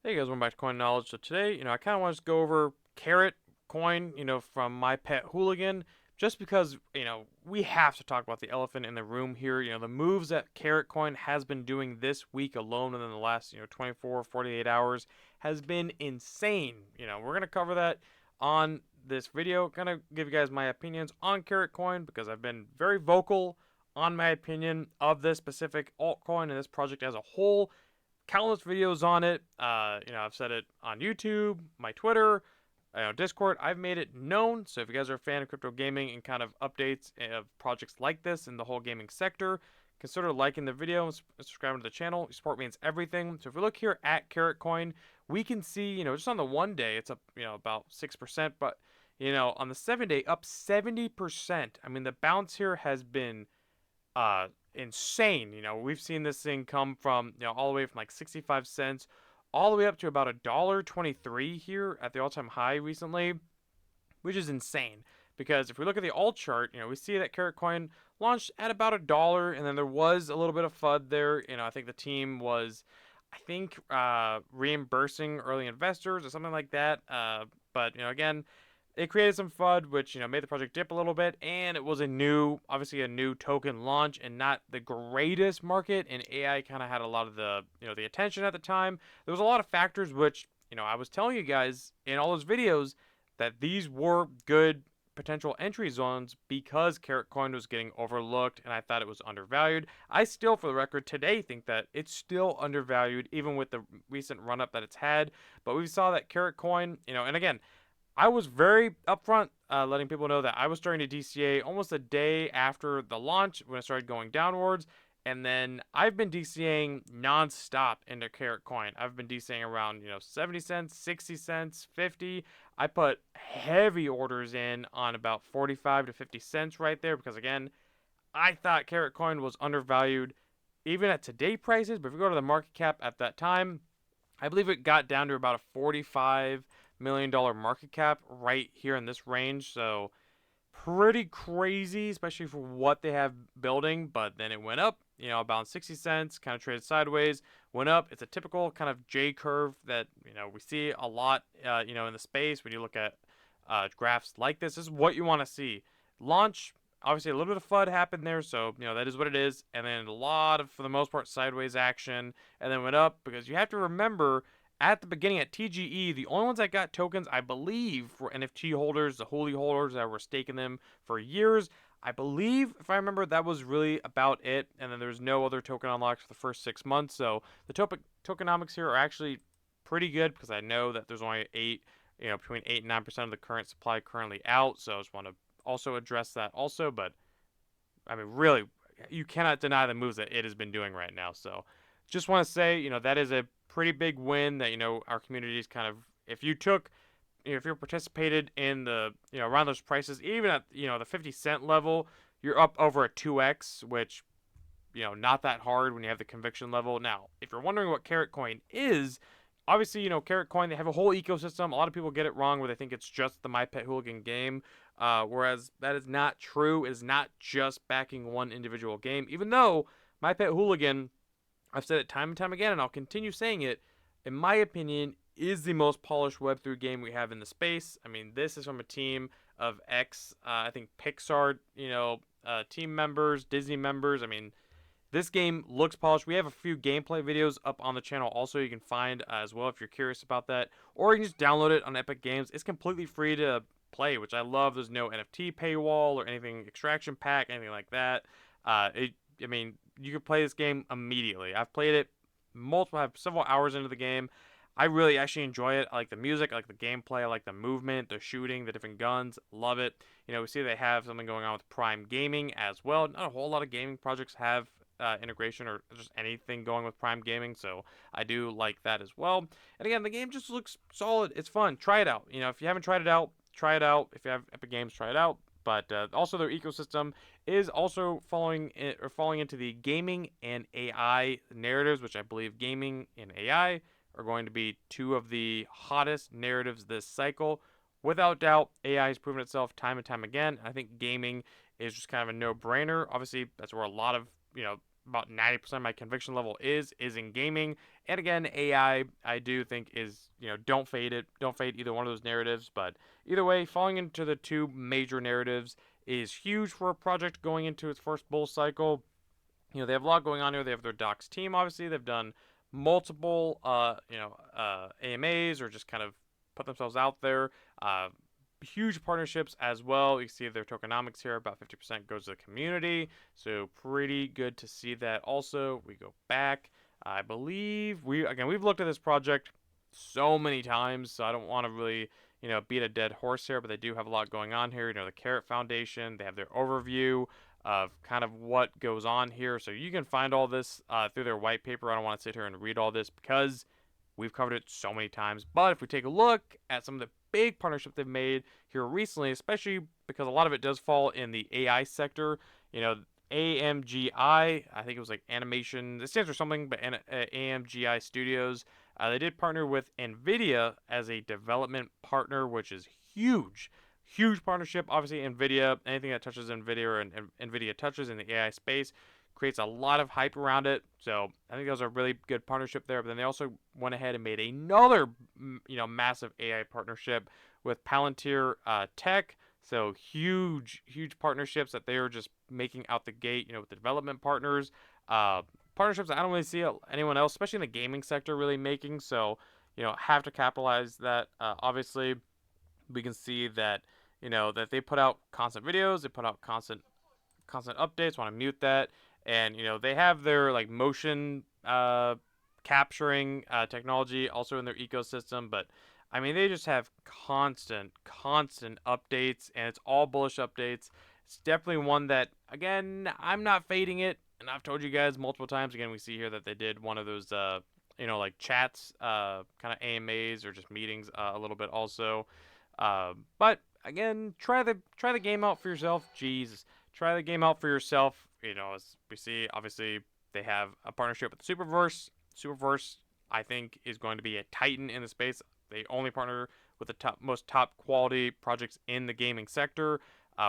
Hey guys, welcome back to Coin Knowledge. So today, I kind of want to go over KARRAT coin, from My Pet Hooligan, just because, we have to talk about the elephant in the room here. The moves that KARRAT coin has been doing this week alone within the last, 24, 48 hours has been insane. We're going to cover that on this video. Going to give you guys my opinions on KARRAT coin because I've been very vocal on my opinion of this specific altcoin and this project as a whole. Countless videos on it. I've said it on YouTube, my Twitter, Discord. I've made it known. So if you guys are a fan of crypto gaming and kind of updates of projects like this in the whole gaming sector, consider liking the video and subscribing to the channel. Your support means everything. So if we look here at KARRAT Coin, we can see, just on the 1 day, it's up, about 6%, but on the 7 day, up 70%. I mean, the bounce here has been insane. We've seen this thing come from, all the way from like 65 cents all the way up to about $1.23 here at the all-time high recently, which is insane. Because if we look at the alt chart, we see that KARRAT coin launched at about $1, and then there was a little bit of FUD there. I think the team was, reimbursing early investors or something like that. But again, it created some FUD, which made the project dip a little bit, and it was obviously a new token launch, and not the greatest market. And AI kind of had a lot of the attention at the time. There was a lot of factors which I was telling you guys in all those videos that these were good potential entry zones because KARRAT coin was getting overlooked, and I thought it was undervalued. I still, for the record, today think that it's still undervalued, even with the recent run up that it's had. But we saw that KARRAT coin, and again, I was very upfront, letting people know that I was starting to DCA almost a day after the launch when it started going downwards. And then I've been DCAing nonstop into KARRAT coin. I've been DCAing around, 70 cents, 60 cents, 50. I put heavy orders in on about 45 to 50 cents right there because, again, I thought KARRAT coin was undervalued even at today prices. But if we go to the market cap at that time, I believe it got down to about a $45 million market cap right here in this range. So pretty crazy, especially for what they have building. But then it went up, about 60 cents, kind of traded sideways, went up. It's a typical kind of J curve that, we see a lot, in the space when you look at graphs like this. This is what you want to see. Launch, obviously a little bit of FUD happened there, so that is what it is. And then a lot of, for the most part, sideways action, and then went up because you have to remember at the beginning at TGE, the only ones that got tokens, I believe, were NFT holders, the holy holders that were staking them for years. I believe, if I remember, that was really about it. And then there was no other token unlocks for the first 6 months. So the tokenomics here are actually pretty good because I know that there's only between 8 and 9% of the current supply currently out. So I just want to also address that also. But I mean, really, you cannot deny the moves that it has been doing right now. So just want to say, that is a pretty big win that, our communities kind of, if you took, if you participated in the, around those prices, even at, the 50 cent level, you're up over a 2x, which, not that hard when you have the conviction level. Now, if you're wondering what KARRAT coin is, obviously, KARRAT coin, they have a whole ecosystem. A lot of people get it wrong where they think it's just the My Pet Hooligan game. Whereas that is not true. It is not just backing one individual game. Even though My Pet Hooligan, I've said it time and time again, and I'll continue saying it, in my opinion, is the most polished Web3 game we have in the space. I mean, this is from a team of I think Pixar, team members, Disney members. I mean, this game looks polished. We have a few gameplay videos up on the channel also you can find as well if you're curious about that. Or you can just download it on Epic Games. It's completely free to play, which I love. There's no NFT paywall or anything, extraction pack, anything like that. I mean, you can play this game immediately. I've played it I have several hours into the game. I really actually enjoy it. I like the music, I like the gameplay, I like the movement, the shooting, the different guns. Love it. We see they have something going on with Prime Gaming as well. Not a whole lot of gaming projects have integration or just anything going with Prime Gaming, so I do like that as well. And again, the game just looks solid. It's fun. Try it out. If you haven't tried it out, try it out. If you have Epic Games, try it out. But also their ecosystem is also falling into the gaming and AI narratives, which I believe gaming and AI are going to be two of the hottest narratives this cycle. Without doubt, AI has proven itself time and time again. I think gaming is just kind of a no-brainer. Obviously, that's where a lot of about 90% of my conviction level is in gaming. And again, I do think is, don't fade it. Don't fade either one of those narratives. But either way, falling into the two major narratives is huge for a project going into its first bull cycle. They have a lot going on here. They have their docs team, obviously. They've done multiple, AMAs, or just kind of put themselves out there. Uh, Huge partnerships as well. You see their tokenomics here, about 50% goes to the community. So pretty good to see that. Also, we go back. I believe we've looked at this project so many times, so I don't want to really, beat a dead horse here, but they do have a lot going on here. The KARRAT Foundation, they have their overview of kind of what goes on here. So you can find all this through their white paper. I don't want to sit here and read all this because we've covered it so many times. But if we take a look at some of the big partnerships they've made here recently, especially because a lot of it does fall in the AI sector, AMGI, I think it was like animation, it stands for something, but AMGI Studios, they did partner with NVIDIA as a development partner, which is huge. Huge partnership. Obviously, NVIDIA, anything that touches NVIDIA or NVIDIA touches in the AI space creates a lot of hype around it. So I think that was a really good partnership there. But then they also went ahead and made another, massive AI partnership with Palantir Tech. So huge, huge partnerships that they are just making out the gate, with the development partners. Partnerships that I don't really see anyone else, especially in the gaming sector, really making. So, have to capitalize that. Obviously, we can see that, that they put out constant videos, they put out constant updates. Want to mute that, and they have their like motion capturing technology also in their ecosystem. But I mean, they just have constant updates, and it's all bullish updates. It's definitely one that, again, I'm not fading it, and I've told you guys multiple times. Again, we see here that they did one of those like chats, kind of AMAs or just meetings a little bit also. But again, try the game out for yourself. Jesus, try the game out for yourself. As we see, obviously they have a partnership with Superverse. Superverse, I think, is going to be a titan in the space. They only partner with the most top quality projects in the gaming sector,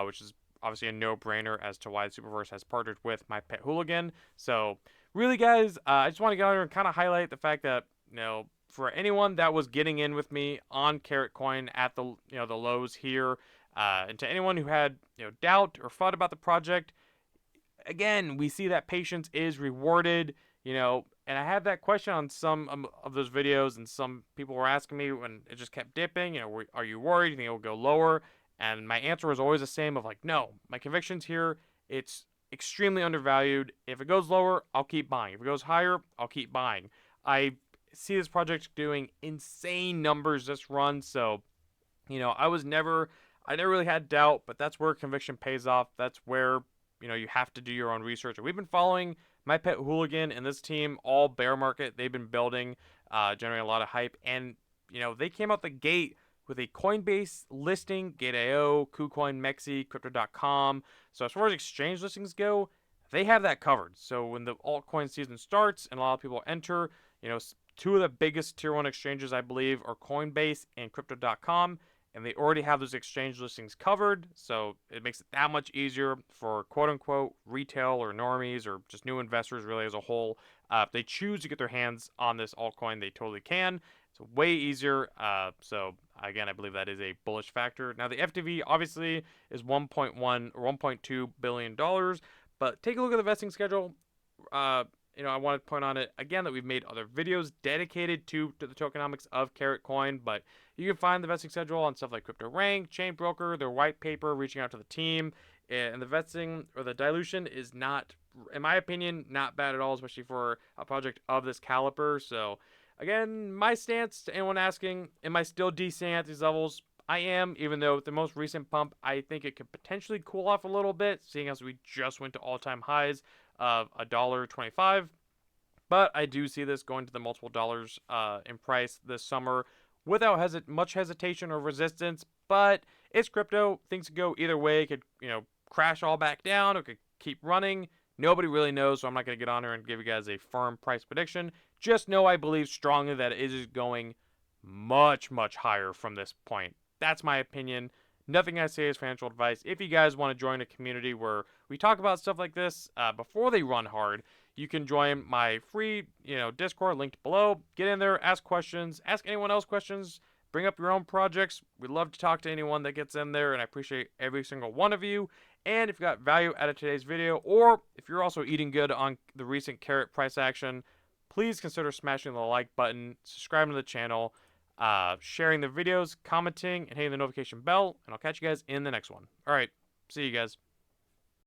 which is obviously a no-brainer as to why Superverse has partnered with My Pet Hooligan. So, really, guys, I just want to get on here and kind of highlight the fact that, for anyone that was getting in with me on KARRAT Coin at the the lows here, and to anyone who had doubt or thought about the project, again, we see that patience is rewarded. And I had that question on some of those videos, and some people were asking me when it just kept dipping. Are you worried? Do you think it will go lower? And my answer was always the same of like, no, my conviction's here. It's extremely undervalued. If it goes lower, I'll keep buying. If it goes higher, I'll keep buying. I see this project doing insane numbers this run. So, I never really had doubt, but that's where conviction pays off. That's where, you have to do your own research. And we've been following My Pet Hooligan and this team all bear market. They've been building, generating a lot of hype. And, they came out the gate with a Coinbase listing, Gate.io, KuCoin, Mexi, Crypto.com. So as far as exchange listings go, they have that covered. So when the altcoin season starts and a lot of people enter, two of the biggest tier 1 exchanges, I believe, are Coinbase and Crypto.com, and they already have those exchange listings covered, so it makes it that much easier for quote-unquote retail or normies or just new investors really as a whole. If they choose to get their hands on this altcoin, they totally can. It's way easier, so again, I believe that is a bullish factor. Now, the FTV obviously is 1.1 or $1.2 billion, but take a look at the vesting schedule. I want to point on it again that we've made other videos dedicated to the tokenomics of KARRAT Coin, but you can find the vesting schedule on stuff like CryptoRank, Chain Broker, their white paper, reaching out to the team, and the vesting or the dilution is not, in my opinion, not bad at all, especially for a project of this caliber. So, again, my stance to anyone asking, am I still DCing at these levels? I am, even though with the most recent pump, I think it could potentially cool off a little bit, seeing as we just went to all-time highs of $1.25. But I do see this going to the multiple dollars in price this summer without much hesitation or resistance. But it's crypto. Things could go either way. It could, crash all back down. It could keep running. Nobody really knows, so I'm not going to get on here and give you guys a firm price prediction. Just know I believe strongly that it is going much, much higher from this point. That's my opinion. Nothing I say is financial advice. If you guys want to join a community where we talk about stuff like this before they run hard, you can join my free, Discord linked below. Get in there, ask questions, ask anyone else questions, bring up your own projects. We'd love to talk to anyone that gets in there, and I appreciate every single one of you. And if you got value out of today's video, or if you're also eating good on the recent KARRAT price action, please consider smashing the like button, subscribing to the channel, sharing the videos, commenting, and hitting the notification bell. And I'll catch you guys in the next one. All right, see you guys.